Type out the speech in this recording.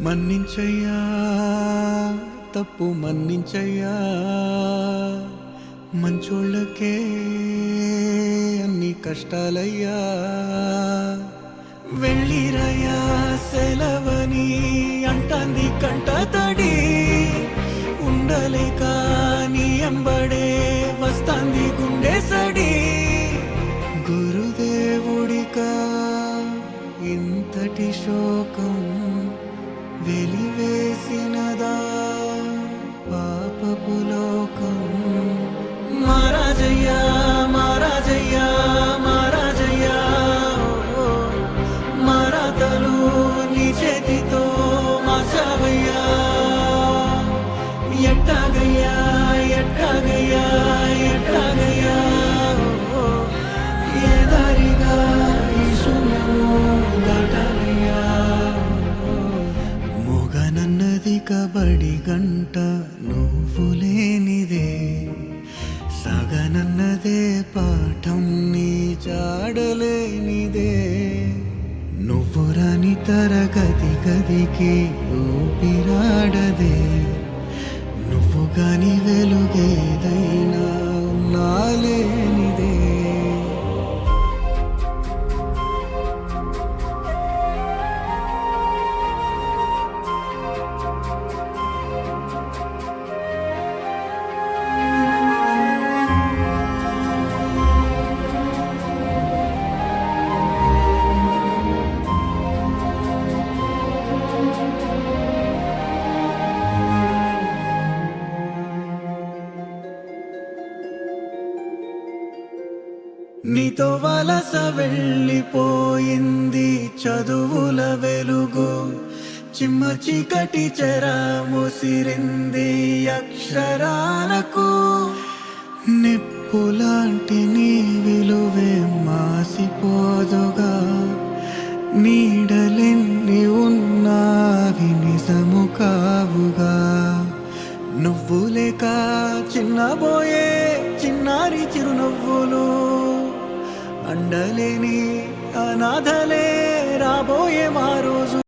మన్నించయ్యా తప్పు మన్నించయ్యా మంచోళ్ళకే అన్ని కష్టాలయ్యా వెళ్ళిరయ్యా సెలవని అంటాంది కంట తడి ఉండలేక నీ ఎంబడే వస్తాంది గుండె సడి గురుదేవుడికా ఇంతటి శోకం వెలివేసినదా పాపపు లోకం మహారాజయ్యా మహారాజయ్యా మహారాజయ్యా మారాతలు నీ చేతితో మార్చావయ్యా ఎట్టాగయ్యా ఎట్టాగయ్యా ఎట్టాగయ్యా ఏ దారిగా ఈ శూన్యము దాటాలయ్యా మొగనన్నది కబడి గంట నువ్వు లేనిదే సగనన్నదే పాఠం నీ జాడలేనిదే నువ్వు రాని తరగతి గదికి ఊపిరాడదే నువ్వు గాని వెలుగేదైనా నాలేనిదే నీతో వలస వెళ్ళిపోయింది చదువుల వెలుగు చిమ్మ చీకటి చెర ముసిరింది అక్షరాలకు నిప్పులాంటి నీ విలువే మాసిపోదుగా నీడలెన్ని ఉన్నావి నిజము కావుగా నువ్వు లేక చిన్నబోయే చిన్నారి చిరునవ్వులు అండలేని అనాథలే రాబోయే మా రోజు